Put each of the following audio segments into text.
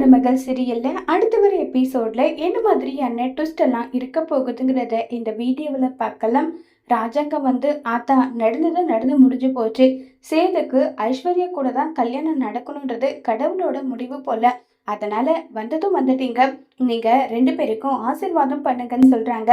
மருமகள் சீரியல்ல அடுத்த வர எபிசோட்ல என்ன மாதிரியான ட்விஸ்ட் எல்லாம் இருக்க போகுதுங்கிறத இந்த வீடியோவில் பார்க்கலாம். ராஜாங்கம் ஆத்தா நடந்தது நடந்து முடிஞ்சு போச்சு. சேதுக்கு ஐஸ்வர்யா கூட தான் கல்யாணம் நடக்கணுன்றது கடவுளோட முடிவு போல. அதனால வந்ததும் வந்துட்டீங்க. நீங்க 2 பேருக்கும் ஆசீர்வாதம் பண்ணுங்கன்னு சொல்றாங்க.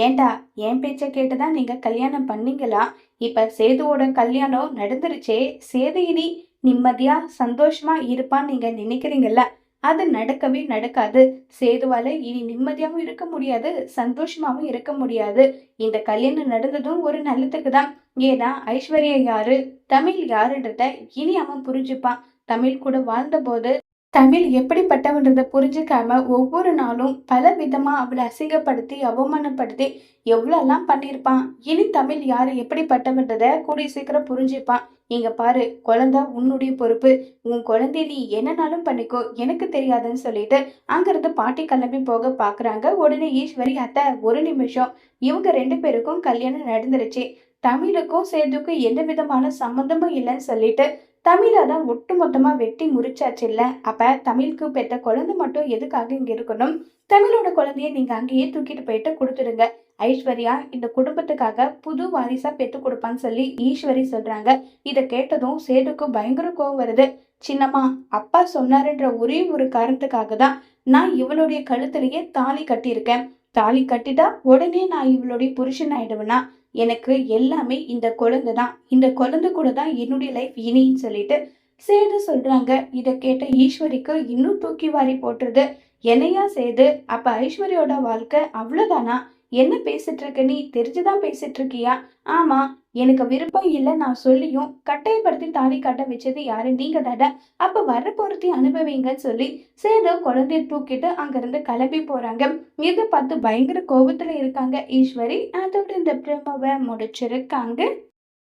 ஏண்டா என் பேச்ச கேட்டுதான் நீங்க கல்யாணம் பண்ணீங்களா? இப்ப சேதுவோட கல்யாணம் நடந்துருச்சே. சேது இனி நிம்மதியா சந்தோஷமா இருப்பான்னு நீங்க நினைக்கிறீங்கல்ல? அது நடக்கவே நடக்காது. சேதுவால இனி நிம்மதியாவும் இருக்க முடியாது, சந்தோஷமாவும் இருக்க முடியாது. இந்த கல்யாணம் நடந்ததும் ஒரு நல்லதுக்கு தான். ஏன்னா ஐஸ்வர்யா யாரு, தமிழ் யாருன்றத இனி அவன் புரிஞ்சுப்பான். தமிழ் கூட வாழ்ந்தபோது தமிழ் எப்படிப்பட்டவன்றத புரிஞ்சுக்காம ஒவ்வொரு நாளும் பல விதமா அவளை அசிங்கப்படுத்தி அவமானப்படுத்தி எவ்வளோலாம் பண்ணியிருப்பான். இனி தமிழ் யாரு எப்படிப்பட்டவன்றத கூடிய சீக்கிரம் புரிஞ்சுப்பான். இங்க பாரு, குழந்தை உன்னுடைய பொறுப்பு. உன் குழந்தைய நீ என்னனாலும் பண்ணிக்கோ, எனக்கு தெரியாதுன்னு சொல்லிட்டு அங்கிருந்து பாட்டி கிளம்பி போக பாக்குறாங்க. உடனே ஈஸ்வரி, அத்தை ஒரு நிமிஷம், இவங்க 2 பேருக்கும் கல்யாணம் நடந்துருச்சு. தமிழுக்கும் சேதுக்கும் எந்த விதமான சம்மந்தமும் இல்லைன்னு சொல்லிட்டு தமிழை தான் ஒட்டு மொத்தமா வெட்டி முறிச்சாச்சு இல்ல. அப்ப தமிழுக்கு பெத்த குழந்தை மட்டும் எதுக்காக இங்க இருக்கணும்? தமிழோட குழந்தைய நீங்க அங்கேயே தூக்கிட்டு போயிட்டு கொடுத்துடுங்க. ஐஸ்வர்யா இந்த குடும்பத்துக்காக புது வாரிசா பெத்து கொடுப்பான்னு சொல்லி ஈஸ்வரி சொல்றாங்க. இத கேட்டதும் சேதுக்கு பயங்கர கோவம் வருது. சின்னம்மா, அப்பா சொன்னாருன்ற ஒரே ஒரு காரணத்துக்காக தான் நான் இவளுடைய கழுத்திலேயே தாலி கட்டியிருக்கேன். தாலி கட்டிட்டா உடனே நான் இவளுடைய புருஷன் ஆயிடுவேனா? எனக்கு எல்லாமே இந்த குழந்தை தான். இந்த குழந்தை கூட தான் என்னுடைய லைஃப் இனின்னு சொல்லிட்டு சேது சொல்றாங்க. இத கேட்ட ஈஸ்வரிக்கு இன்னும் தூக்கி வாரி போட்டுருது. என்னையா சேது, அப்ப ஐஸ்வர்யோட வாழ்க்கை அவ்வளவுதானா? என்ன பேசிட்டு இருக்க நீ? தெரிஞ்சுதான் பேசிட்டு இருக்கியா? ஆமா, எனக்கு விருப்பம் இல்லை நான் சொல்லியும் கட்டாயப்படுத்தி தாலி கட்ட வச்சது யாரு? நீங்க தானே. அப்ப வர பொறுத்தையும் அனுபவிங்கன்னு சொல்லி சேது குழந்தைய தூக்கிட்டு அங்கிருந்து கிளம்பி போறாங்க. இதை பார்த்து பயங்கர கோபத்துல இருக்காங்க ஈஸ்வரி. அதோட இந்த பிரமவை முடிச்சிருக்காங்க.